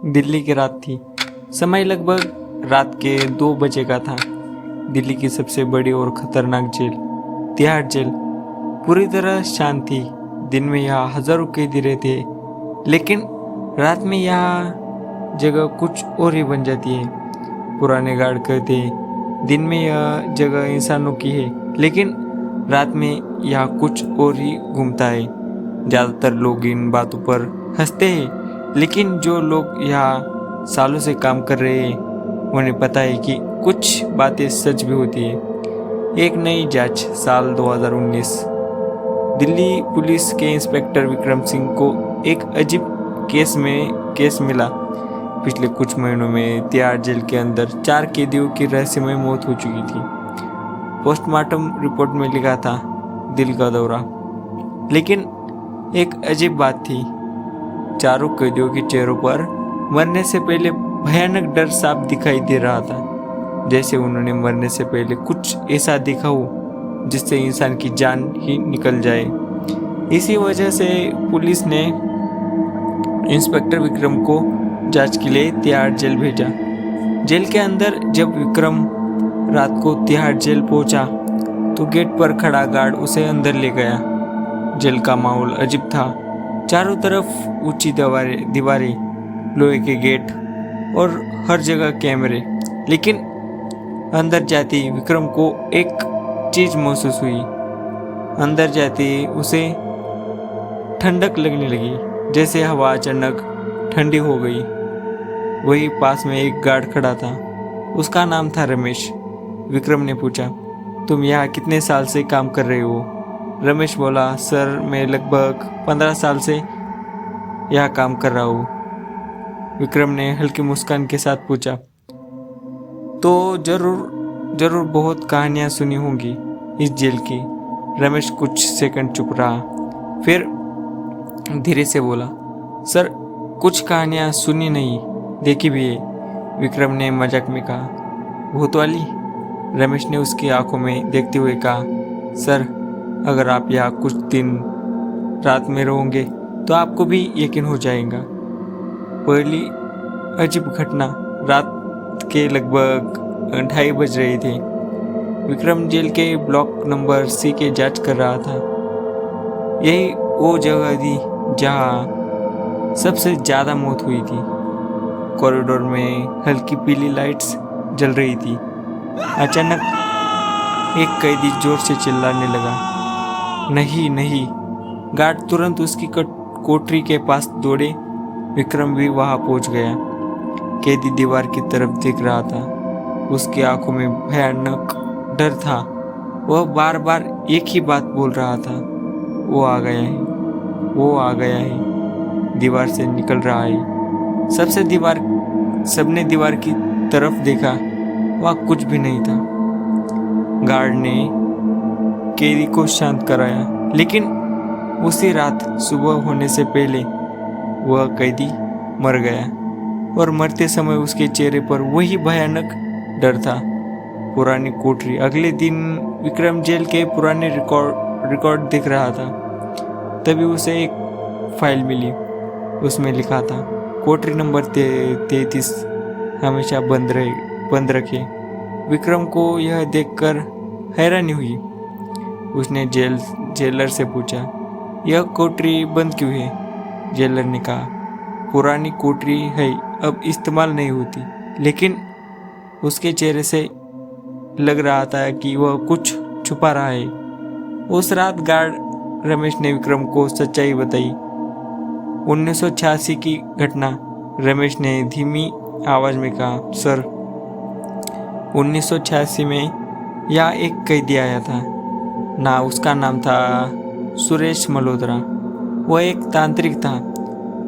दिल्ली की रात थी। समय लगभग रात के 2 बजे का था। दिल्ली की सबसे बड़ी और खतरनाक जेल, तिहाड़ जेल, पूरी तरह शांत थी। दिन में यहाँ हजारों कैदी रहते हैं, लेकिन रात में यहाँ जगह कुछ और ही बन जाती है। पुराने गार्ड कहते हैं, दिन में यह जगह इंसानों की है, लेकिन रात में यहाँ कुछ और ही घूमता है। ज़्यादातर लोग इन बातों पर हंसते हैं, लेकिन जो लोग यहाँ सालों से काम कर रहे हैं उन्हें पता है कि कुछ बातें सच भी होती है। एक नई जांच, साल 2019। दिल्ली पुलिस के इंस्पेक्टर विक्रम सिंह को एक अजीब केस मिला। पिछले कुछ महीनों में तिहाड़ जेल के अंदर 4 कैदियों की रहस्यमय मौत हो चुकी थी। पोस्टमार्टम रिपोर्ट में लिखा था दिल का दौरा, लेकिन एक अजीब बात थी। चारों कैदियों के चेहरों पर मरने से पहले भयानक डर साफ दिखाई दे रहा था, जैसे उन्होंने मरने से पहले कुछ ऐसा देखा हो जिससे इंसान की जान ही निकल जाए। इसी वजह से पुलिस ने इंस्पेक्टर विक्रम को जांच के लिए तिहाड़ जेल भेजा। जेल के अंदर जब विक्रम रात को तिहाड़ जेल पहुंचा तो गेट पर खड़ा गार्ड उसे अंदर ले गया। जेल का माहौल अजीब था। चारों तरफ ऊंची दीवारें, लोहे के गेट और हर जगह कैमरे। लेकिन अंदर जाते ही विक्रम को एक चीज महसूस हुई। अंदर जाते ही उसे ठंडक लगने लगी, जैसे हवा अचानक ठंडी हो गई। वही पास में एक गार्ड खड़ा था। उसका नाम था रमेश। विक्रम ने पूछा, तुम यहाँ कितने साल से काम कर रहे हो? रमेश बोला, सर मैं लगभग 15 साल से यहाँ काम कर रहा हूँ। विक्रम ने हल्की मुस्कान के साथ पूछा, तो जरूर बहुत कहानियाँ सुनी होंगी इस जेल की। रमेश कुछ सेकंड चुप रहा, फिर धीरे से बोला, सर कुछ कहानियाँ सुनी नहीं, देखी भी है। विक्रम ने मजाक में कहा, भूत वाली? रमेश ने उसकी आंखों में देखते हुए कहा, सर अगर आप यहाँ कुछ दिन रात में रहोगे तो आपको भी यकीन हो जाएगा। पहली अजीब घटना, रात के लगभग 2:30 बज रहे थे। विक्रम जेल के ब्लॉक नंबर सी के जांच कर रहा था। यही वो जगह थी जहाँ सबसे ज़्यादा मौत हुई थी। कॉरिडोर में हल्की पीली लाइट्स जल रही थी। अचानक एक कैदी जोर से चिल्लाने लगा, नहीं नहीं। गार्ड तुरंत उसकी कोठरी के पास दौड़े। विक्रम भी वहां पहुंच गया। कैदी दीवार की तरफ देख रहा था। उसकी आंखों में भयानक डर था। वह बार बार एक ही बात बोल रहा था, वो आ गया है, वो आ गया है, दीवार से निकल रहा है। सबने दीवार की तरफ देखा, वहाँ कुछ भी नहीं था। गार्ड ने कैदी को शांत कराया, लेकिन उसी रात सुबह होने से पहले वह कैदी मर गया, और मरते समय उसके चेहरे पर वही भयानक डर था। पुरानी कोठरी। अगले दिन विक्रम जेल के पुराने रिकॉर्ड देख रहा था। तभी उसे एक फाइल मिली। उसमें लिखा था, कोठरी नंबर 33 हमेशा बंद रखे। विक्रम को यह देखकर हैरानी हुई। उसने जेलर से पूछा, यह कोठरी बंद क्यों है? जेलर ने कहा, पुरानी कोठरी है, अब इस्तेमाल नहीं होती। लेकिन उसके चेहरे से लग रहा था कि वह कुछ छुपा रहा है। उस रात गार्ड रमेश ने विक्रम को सच्चाई बताई। 1986 की घटना। रमेश ने धीमी आवाज में कहा, सर 1986 में यहाँ एक कैदी आया था। उसका नाम था सुरेश मल्होत्रा। वह एक तांत्रिक था।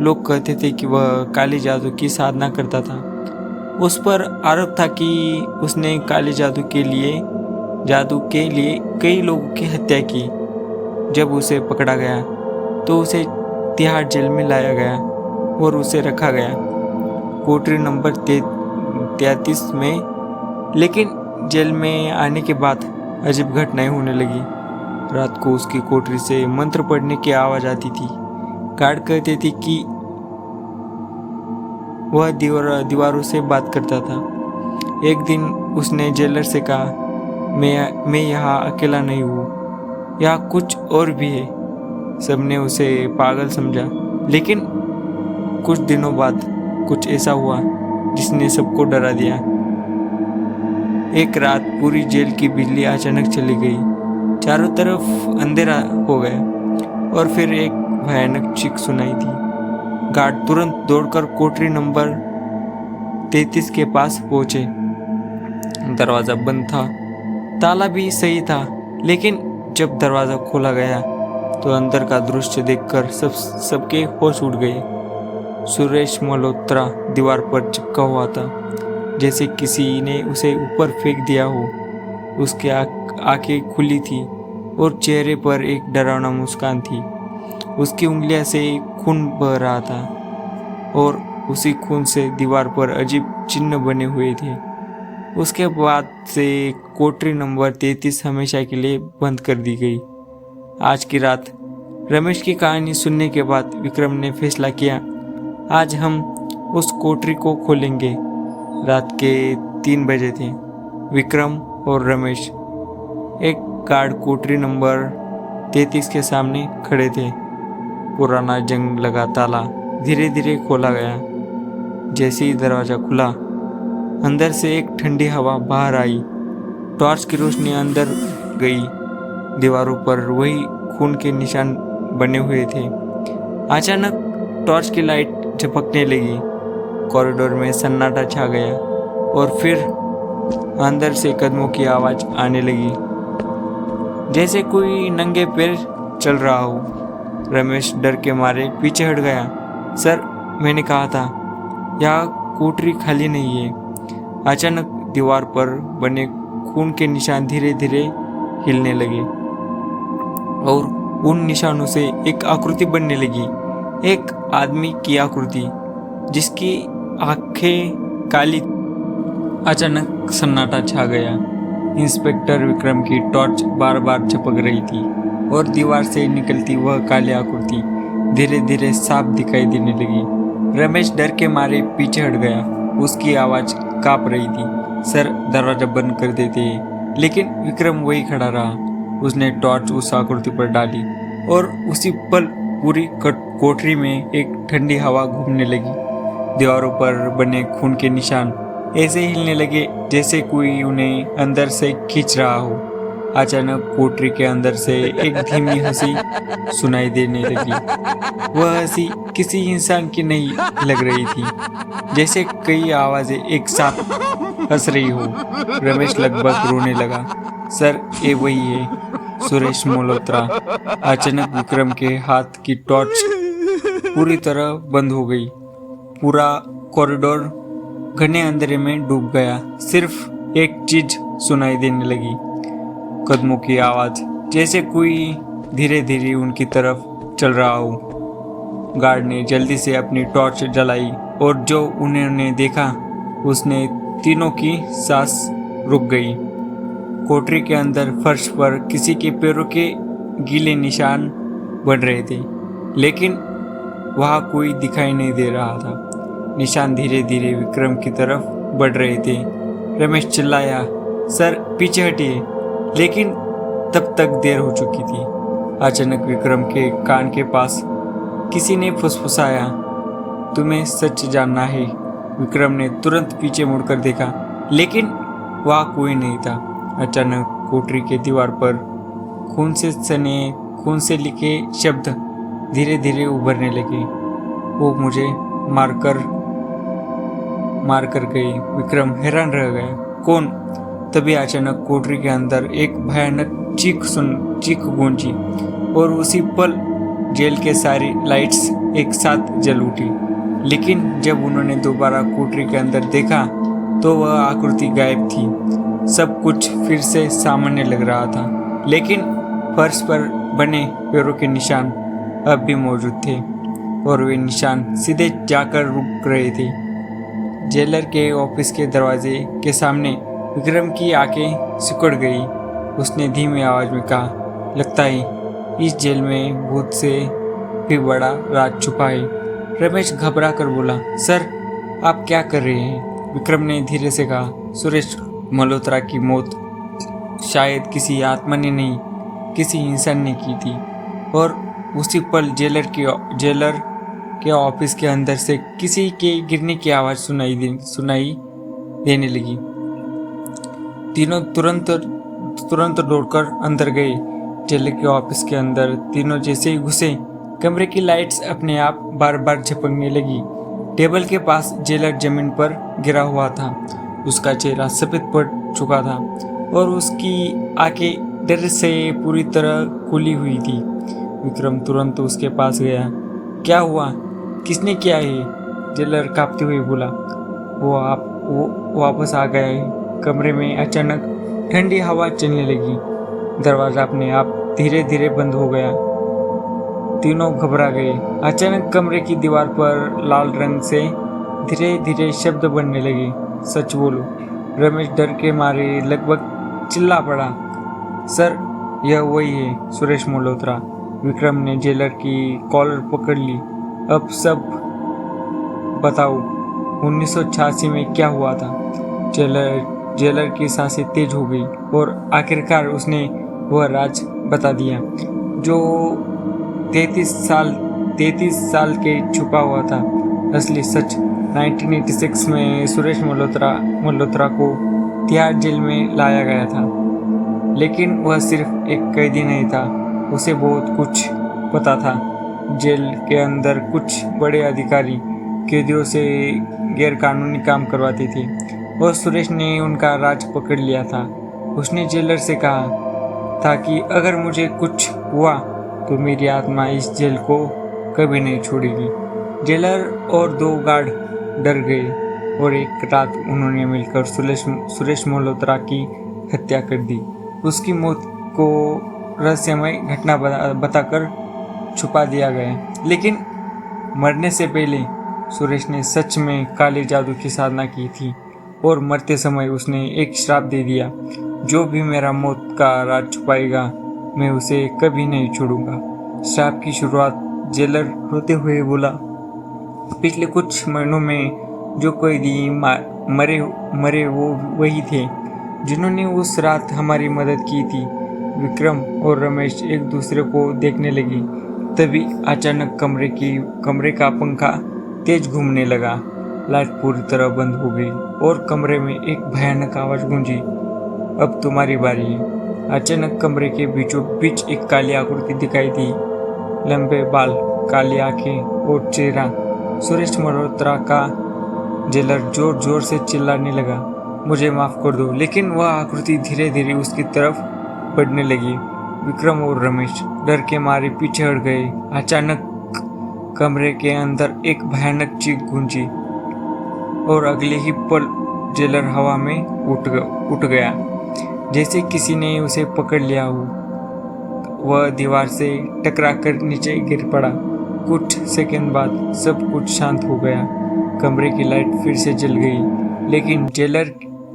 लोग कहते थे कि वह काली जादू की साधना करता था। उस पर आरोप था कि उसने काले जादू के लिए कई लोगों की हत्या की। जब उसे पकड़ा गया तो उसे तिहाड़ जेल में लाया गया और उसे रखा गया, कोठरी नंबर 33 में। लेकिन जेल में आने के बाद अजीब घटनाएं होने लगी। रात को उसकी कोठरी से मंत्र पढ़ने की आवाज़ आती थी। गार्ड कहते थे कि वह दीवारों से बात करता था। एक दिन उसने जेलर से कहा, मैं यहाँ अकेला नहीं हूँ, यहाँ कुछ और भी है। सबने उसे पागल समझा, लेकिन कुछ दिनों बाद कुछ ऐसा हुआ जिसने सबको डरा दिया। एक रात पूरी जेल की बिजली अचानक चली गई, चारों तरफ अंधेरा हो गया और फिर एक भयानक चीख सुनाई दी। गार्ड तुरंत दौड़कर कोठरी नंबर 33 के पास पहुंचे। दरवाज़ा बंद था, ताला भी सही था, लेकिन जब दरवाज़ा खोला गया तो अंदर का दृश्य देखकर सबके होश उड़ गए। सुरेश मल्होत्रा दीवार पर चिपका हुआ था, जैसे किसी ने उसे ऊपर फेंक दिया हो। उसकी आंखें खुली थी और चेहरे पर एक डरावना मुस्कान थी। उसकी उंगलियों से खून बह रहा था और उसी खून से दीवार पर अजीब चिन्ह बने हुए थे। उसके बाद से कोठरी नंबर 33 हमेशा के लिए बंद कर दी गई। आज की रात रमेश की कहानी सुनने के बाद विक्रम ने फैसला किया, आज हम उस कोठरी को खोलेंगे। रात के 3 बजे थे। विक्रम और रमेश एक गार्ड कोठरी नंबर 33 के सामने खड़े थे। पुराना जंग लगा ताला धीरे धीरे खोला गया। जैसे ही दरवाज़ा खुला, अंदर से एक ठंडी हवा बाहर आई। टॉर्च की रोशनी अंदर गई। दीवारों पर वही खून के निशान बने हुए थे। अचानक टॉर्च की लाइट झपकने लगी। कॉरिडोर में सन्नाटा छा गया और फिर अंदर से कदमों की आवाज़ आने लगी, जैसे कोई नंगे पैर चल रहा हो। रमेश डर के मारे पीछे हट गया। सर, मैंने कहा था यहाँ कोठरी खाली नहीं है। अचानक दीवार पर बने खून के निशान धीरे धीरे हिलने लगे और उन निशानों से एक आकृति बनने लगी, एक आदमी की आकृति जिसकी आंखें काली। अचानक सन्नाटा छा गया। इंस्पेक्टर विक्रम की टॉर्च बार बार झपक रही थी और दीवार से निकलती वह काली आकृति धीरे धीरे साफ दिखाई देने लगी। रमेश डर के मारे पीछे हट गया। उसकी आवाज़ काँप रही थी, सर दरवाजा बंद कर देते हैं। लेकिन विक्रम वही खड़ा रहा। उसने टॉर्च उस आकृति पर डाली और उसी पल पूरी कोठरी में एक ठंडी हवा घूमने लगी। दीवारों पर बने खून के निशान ऐसे हिलने लगे जैसे कोई उन्हें अंदर से खींच रहा हो। अचानक कोठरी के अंदर से एक धीमी हंसी सुनाई देने लगी। वह हंसी किसी इंसान की नहीं लग रही थी, जैसे कई आवाजें एक साथ हंस रही हो। रमेश लगभग रोने लगा। सर, ये वही है, सुरेश मल्होत्रा। अचानक विक्रम के हाथ की टॉर्च पूरी तरह बंद हो गई। पूरा कॉरिडोर घने अंधेरे में डूब गया। सिर्फ एक चीज सुनाई देने लगी, कदमों की आवाज, जैसे कोई धीरे धीरे उनकी तरफ चल रहा हो। गार्ड ने जल्दी से अपनी टॉर्च जलाई और जो उन्होंने देखा उसने तीनों की सांस रुक गई। कोठरी के अंदर फर्श पर किसी के पैरों के गीले निशान बन रहे थे, लेकिन वहाँ कोई दिखाई नहीं दे रहा था। निशान धीरे धीरे विक्रम की तरफ बढ़ रहे थे। रमेश चिल्लाया, सर पीछे हटिए, लेकिन तब तक देर हो चुकी थी। अचानक विक्रम के कान के पास किसी ने फुसफुसाया, तुम्हें सच जानना है। विक्रम ने तुरंत पीछे मुड़कर देखा, लेकिन वहाँ कोई नहीं था। अचानक कोठरी के दीवार पर खून से लिखे शब्द धीरे धीरे उभरने लगे। वो मुझे मार कर गई। विक्रम हैरान रह गया, कौन? तभी अचानक कोठरी के अंदर एक भयानक चीख गूंजी और उसी पल जेल के सारी लाइट्स एक साथ जल उठी। लेकिन जब उन्होंने दोबारा कोठरी के अंदर देखा तो वह आकृति गायब थी। सब कुछ फिर से सामान्य लग रहा था, लेकिन फर्श पर बने पैरों के निशान अब भी मौजूद थे और वे निशान सीधे जाकर रुक रहे थे। जेलर के ऑफिस के दरवाजे के सामने विक्रम की आंखें सिकुड़ गई। उसने धीमी आवाज में कहा, लगता है इस जेल में भूत से भी बड़ा राज छुपा है। रमेश घबरा कर बोला, सर आप क्या कर रहे हैं? विक्रम ने धीरे से कहा। सुरेश मल्होत्रा की मौत शायद किसी आत्मा ने नहीं, किसी इंसान ने की थी। और उसी पल जेलर के ऑफिस के अंदर से किसी के गिरने की आवाज़ सुनाई देने लगी। तीनों तुरंत दौड़कर अंदर गए। जेलर के ऑफिस के अंदर तीनों जैसे ही घुसे, कमरे की लाइट्स अपने आप बार बार झपकने लगी। टेबल के पास जेलर जमीन पर गिरा हुआ था। उसका चेहरा सफेद पड़ चुका था और उसकी आंखें डर से पूरी तरह खुली हुई थी। विक्रम तुरंत उसके पास गया। क्या हुआ? किसने किया है? जेलर कांपते हुए बोला। वो वापस आ गया है। कमरे में अचानक ठंडी हवा चलने लगी। दरवाजा अपने आप धीरे धीरे बंद हो गया। तीनों घबरा गए। अचानक कमरे की दीवार पर लाल रंग से धीरे धीरे शब्द बनने लगे। सच बोलो। रमेश डर के मारे लगभग चिल्ला पड़ा। सर, यह वही है, सुरेश मल्होत्रा। विक्रम ने जेलर की कॉलर पकड़ ली। अब सब बताओ, 1986 में क्या हुआ था? जेलर की सांसें तेज हो गई और आखिरकार उसने वह राज बता दिया जो 33 साल के छुपा हुआ था। असली सच, 1986 में सुरेश मल्होत्रा को तिहाड़ जेल में लाया गया था। लेकिन वह सिर्फ एक कैदी नहीं था, उसे बहुत कुछ पता था। जेल के अंदर कुछ बड़े अधिकारी कैदियों से गैरकानूनी काम करवाते थे और सुरेश ने उनका राज पकड़ लिया था। उसने जेलर से कहा था कि अगर मुझे कुछ हुआ तो मेरी आत्मा इस जेल को कभी नहीं छोड़ेगी। जेलर और 2 गार्ड डर गए और एक रात उन्होंने मिलकर सुरेश मल्होत्रा की हत्या कर दी। उसकी मौत को रहस्यमय घटना बताकर छुपा दिया गया। लेकिन मरने से पहले सुरेश ने सच में काले जादू की साधना की थी और मरते समय उसने एक श्राप दे दिया, जो भी मेरा मौत का राज छुपाएगा मैं उसे कभी नहीं छोड़ूंगा। श्राप की शुरुआत, जेलर रोते हुए बोला। पिछले कुछ महीनों में जो कैदी मरे वो वही थे जिन्होंने उस रात हमारी मदद की थी। विक्रम और रमेश एक दूसरे को देखने लगे। तभी अचानक कमरे का पंखा तेज घूमने लगा। लाइट पूरी तरह बंद हो गई और कमरे में एक भयानक आवाज गूंजी। अब तुम्हारी बारी है। अचानक कमरे के बीचों बीच एक काली आकृति दिखाई दी। लंबे बाल, काली आंखें और चेहरा सुरेश मल्होत्रा का। जेलर जोर जोर से चिल्लाने लगा, मुझे माफ कर दो। लेकिन वह आकृति धीरे धीरे उसकी तरफ बढ़ने लगी। विक्रम और रमेश डर के मारे पीछे हट गए। अचानक कमरे के अंदर एक भयानक चीख गूंजी और अगले ही पल जेलर हवा में उठ गया, जैसे किसी ने उसे पकड़ लिया हो। वह दीवार से टकराकर नीचे गिर पड़ा। कुछ सेकंड बाद सब कुछ शांत हो गया। कमरे की लाइट फिर से जल गई, लेकिन जेलर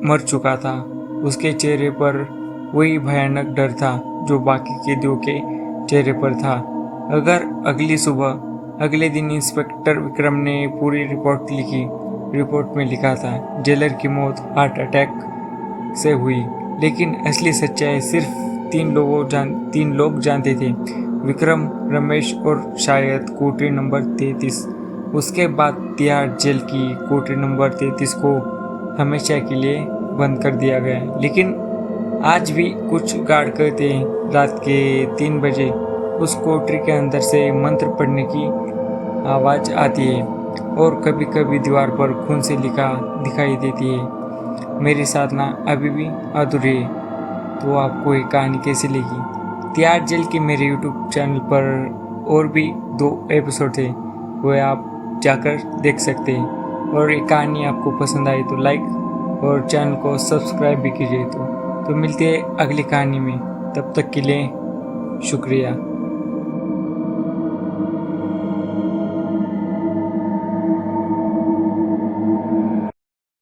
मर चुका था। उसके चेहरे पर वही भयानक डर था जो बाकी कैदियों के चेहरे पर था। अगले दिन इंस्पेक्टर विक्रम ने पूरी रिपोर्ट लिखी। रिपोर्ट में लिखा था जेलर की मौत हार्ट अटैक से हुई, लेकिन असली सच्चाई सिर्फ 3 लोग जानते थे, विक्रम, रमेश और शायद कोठरी नंबर 33। उसके बाद तिहाड़ जेल की कोठरी नंबर 33 को हमेशा के लिए बंद कर दिया गया। लेकिन आज भी कुछ गार्ड कहते हैं रात के 3 बजे उस कोठरी के अंदर से मंत्र पढ़ने की आवाज़ आती है और कभी कभी दीवार पर खून से लिखा दिखाई देती है। मेरी साधना अभी भी अधूरी है। तो आपको ये कहानी कैसी लगी? तिहाड़ जेल के मेरे YouTube चैनल पर और भी 2 एपिसोड थे, वो आप जाकर देख सकते हैं। और ये कहानी आपको पसंद आई तो लाइक और चैनल को सब्सक्राइब भी कीजिए। तो मिलते हैं अगली कहानी में। तब तक के लिए शुक्रिया।